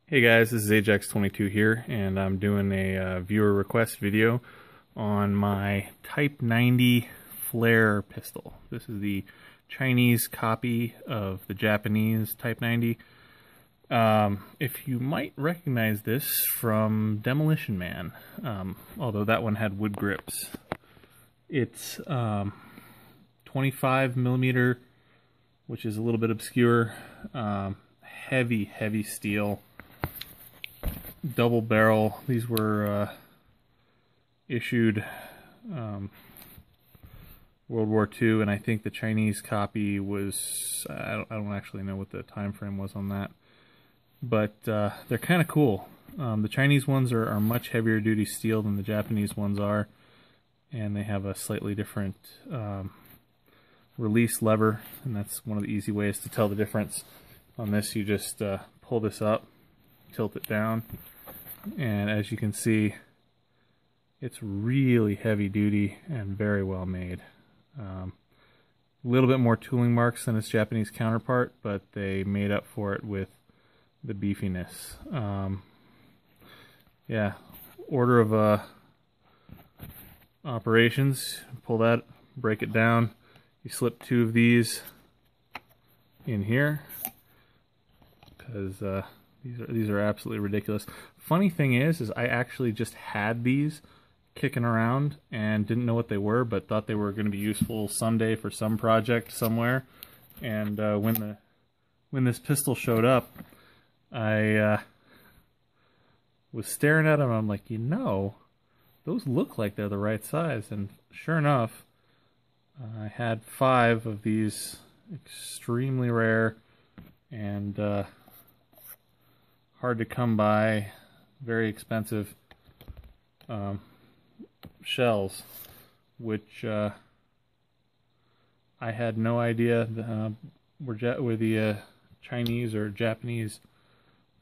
Hey guys, this is Ajax22 here, and I'm doing a viewer request video on my Type 90 flare pistol. This is the Chinese copy of the Japanese Type 90. If you might recognize this from Demolition Man, although that one had wood grips. It's 25 millimeter, which is a little bit obscure, heavy steel. Double barrel. These were issued World War II, and I think the Chinese copy was, I don't actually know what the time frame was on that, but they're kind of cool. The Chinese ones are much heavier duty steel than the Japanese ones are, and they have a slightly different release lever, and that's one of the easy ways to tell the difference. On this, you just pull this up, tilt it down, and as you can see, it's really heavy duty and very well made. A little bit more tooling marks than its Japanese counterpart, but they made up for it with the beefiness. Yeah, order of operations: pull that, break it down, you slip two of these in here, because these are absolutely ridiculous. Funny thing is I actually just had these kicking around and didn't know what they were, but thought they were going to be useful someday for some project somewhere. And when this pistol showed up, I was staring at them. I'm like, you know, those look like they're the right size. And sure enough, I had 5 of these extremely rare and hard to come by, very expensive shells, which I had no idea were the Chinese or Japanese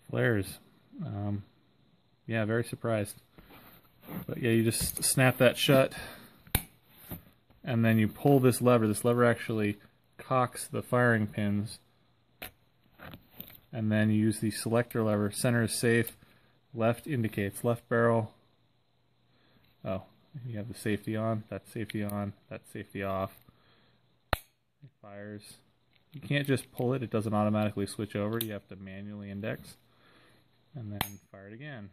flares. Yeah, very surprised. But yeah, you just snap that shut, and then you pull this lever. This lever actually cocks the firing pins, and then you use the selector lever. Center is safe, left indicates left barrel. Oh, you have the safety on, that's safety on, that's safety off. It fires. You can't just pull it, it doesn't automatically switch over. You have to manually index and then fire it again.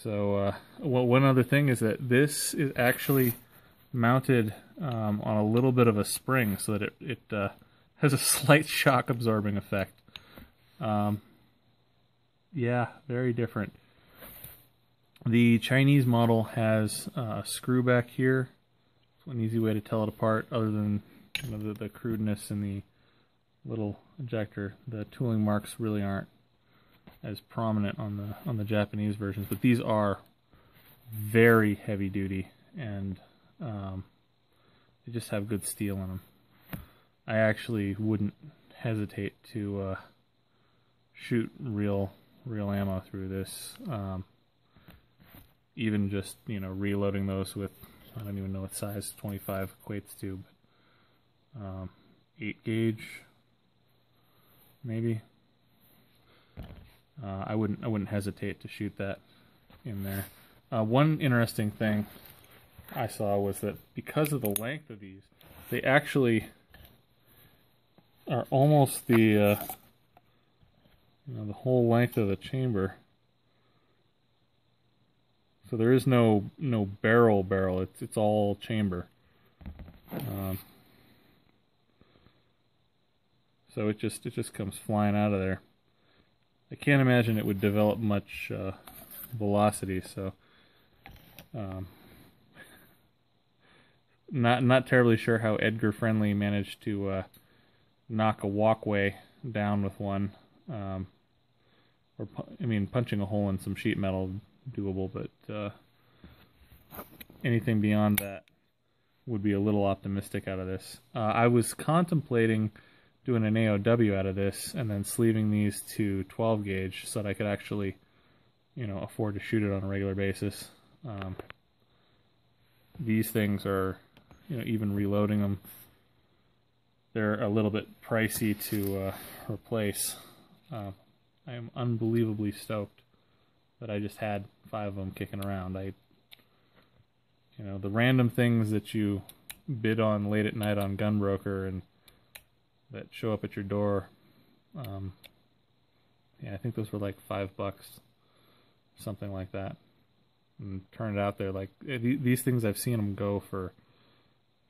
So, well, one other thing is that this is actually mounted on a little bit of a spring, so that it has a slight shock absorbing effect. Yeah, very different. The Chinese model has a screw back here. It's one easy way to tell it apart, other than the crudeness in the little ejector. The tooling marks really aren't as prominent on the Japanese versions, but these are very heavy duty, and they just have good steel in them. I actually wouldn't hesitate to shoot real ammo through this. Even just, you know, reloading those with, I don't even know what size 25 equates to, but 8 gauge maybe. I wouldn't hesitate to shoot that in there. One interesting thing I saw was that because of the length of these, they actually are almost the the whole length of the chamber. So there is no barrel. It's all chamber. So it just comes flying out of there. I can't imagine it would develop much velocity. So not terribly sure how Edgar Friendly managed to knock a walkway down with one. Or I mean, punching a hole in some sheet metal, doable, but anything beyond that would be a little optimistic out of this. I was contemplating doing an AOW out of this and then sleeving these to 12 gauge so that I could actually, you know, afford to shoot it on a regular basis. These things are, you know, even reloading them, they're a little bit pricey to replace. I am unbelievably stoked that I just had 5 of them kicking around. You know, the random things that you bid on late at night on Gunbroker and that show up at your door. Yeah, I think those were like $5, something like that. And turned out they're like, these things I've seen them go for,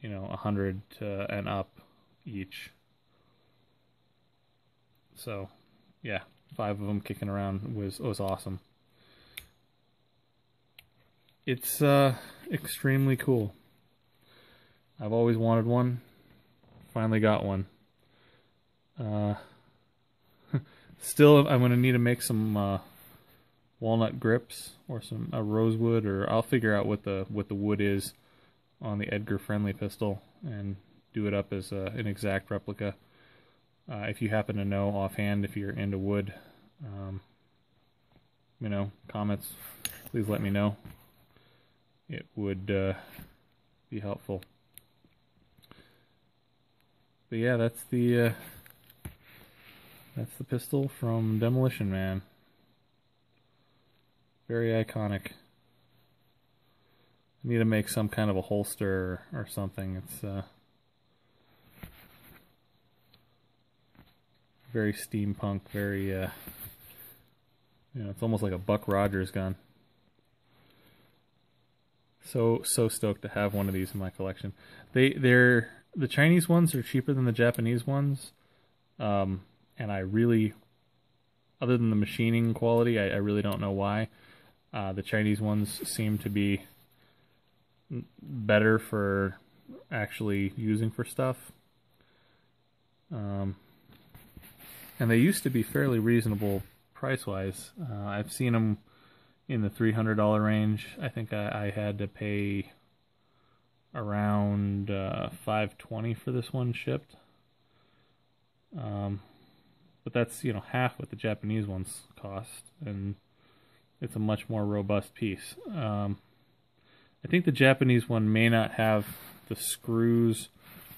you know, 100 and up each. So, yeah, 5 of them kicking around was awesome. It's extremely cool. I've always wanted one. Finally got one. Still, I'm going to need to make some walnut grips or some rosewood, or I'll figure out what the wood is on the Edgar Friendly pistol and do it up as an exact replica. If you happen to know offhand, if you're into wood, you know, comments, please let me know. It would be helpful. But yeah, that's the pistol from Demolition Man. Very iconic. I need to make some kind of a holster or something. It's very steampunk, very you know, it's almost like a Buck Rogers gun. So stoked to have one of these in my collection. The Chinese ones are cheaper than the Japanese ones, and I really, other than the machining quality, I really don't know why. The Chinese ones seem to be better for actually using for stuff. And they used to be fairly reasonable price-wise. I've seen them in the $300 range. I think I had to pay around $520 for this one shipped. But that's, you know, half what the Japanese ones cost, and it's a much more robust piece. I think the Japanese one may not have the screws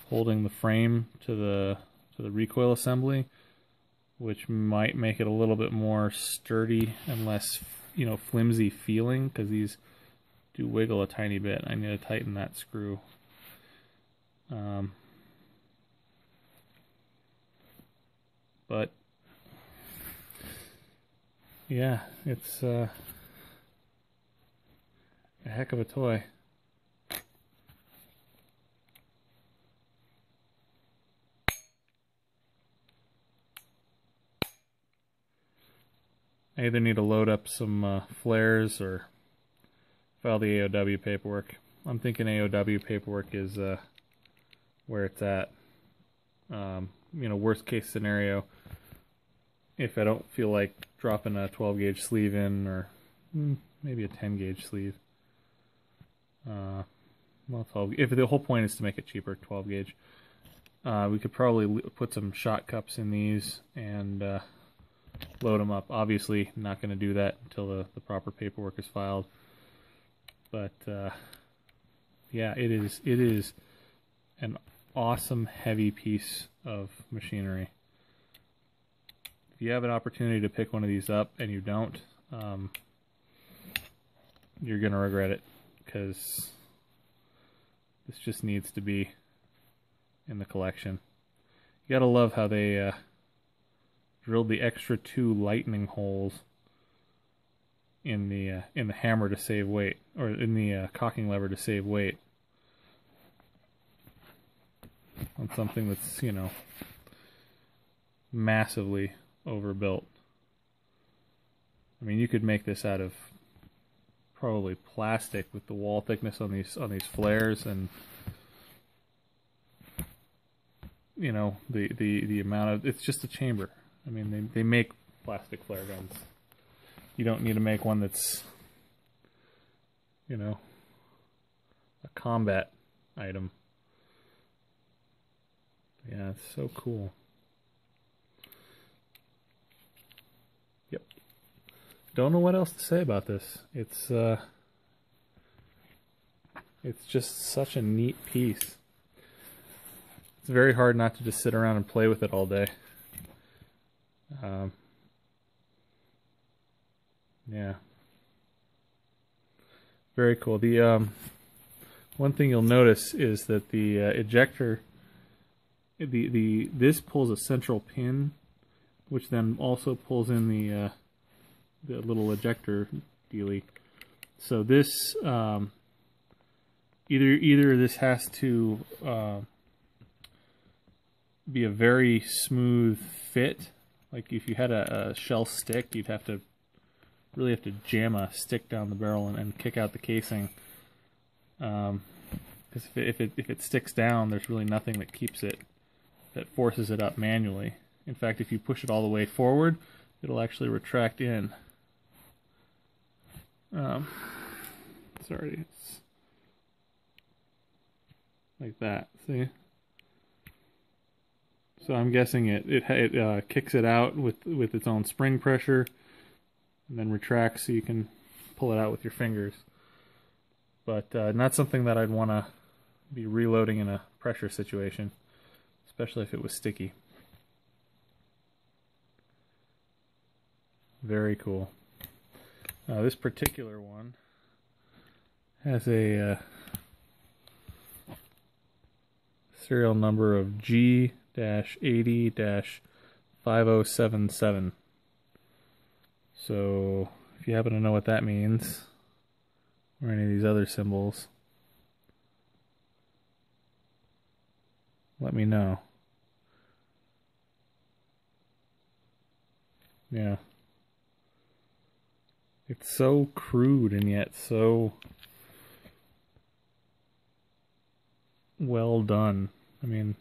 holding the frame to the recoil assembly, which might make it a little bit more sturdy and less, you know, flimsy feeling, because these do wiggle a tiny bit. I need to tighten that screw. But yeah, it's a heck of a toy. I either need to load up some flares or file the AOW paperwork. I'm thinking AOW paperwork is where it's at. You know, worst case scenario, if I don't feel like dropping a 12 gauge sleeve in, or maybe a 10 gauge sleeve. Well, 12. If the whole point is to make it cheaper, 12 gauge. We could probably put some shot cups in these and load them up. Obviously, not going to do that until the proper paperwork is filed. But yeah, it is an awesome heavy piece of machinery. If you have an opportunity to pick one of these up and you don't, you're going to regret it, because this just needs to be in the collection. You gotta love how they drilled the extra 2 lightning holes in the hammer to save weight, or in the cocking lever to save weight, on something that's, you know, massively overbuilt. I mean, you could make this out of probably plastic with the wall thickness on these flares, and you know, the amount of, it's just a chamber. I mean, they make plastic flare guns. You don't need to make one that's, you know, a combat item. Yeah, it's so cool. Yep. Don't know what else to say about this. It's just such a neat piece. It's very hard not to just sit around and play with it all day. Yeah. Very cool. The one thing you'll notice is that the ejector, this pulls a central pin, which then also pulls in the little ejector dealy. So this either this has to be a very smooth fit. Like if you had a shell stick, you'd really have to jam a stick down the barrel and kick out the casing. Because if it sticks down, there's really nothing that keeps it, that forces it up manually. In fact, if you push it all the way forward, it'll actually retract in. Sorry, it's like that. See? So I'm guessing it kicks it out with its own spring pressure, and then retracts so you can pull it out with your fingers. But not something that I'd want to be reloading in a pressure situation, especially if it was sticky. Very cool. This particular one has a serial number of G-80-5077. So if you happen to know what that means, or any of these other symbols, let me know. Yeah. It's so crude and yet so well done. I mean,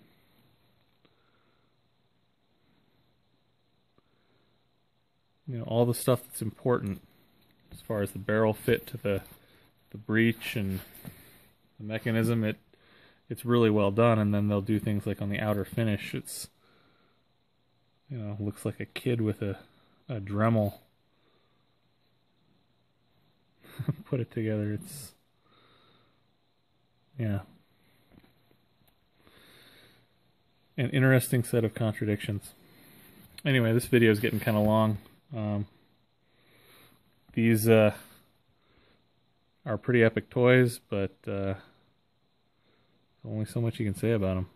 you know, all the stuff that's important as far as the barrel fit to the breech and the mechanism, it's really well done. And then they'll do things like on the outer finish, it's, you know, looks like a kid with a Dremel put it together. It's, yeah, an interesting set of contradictions. Anyway, this video is getting kind of long. These are pretty epic toys, but only so much you can say about them.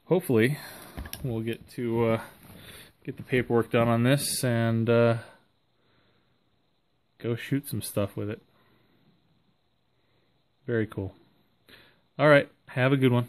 Hopefully, we'll get to get the paperwork done on this and go shoot some stuff with it. Very cool. All right, have a good one.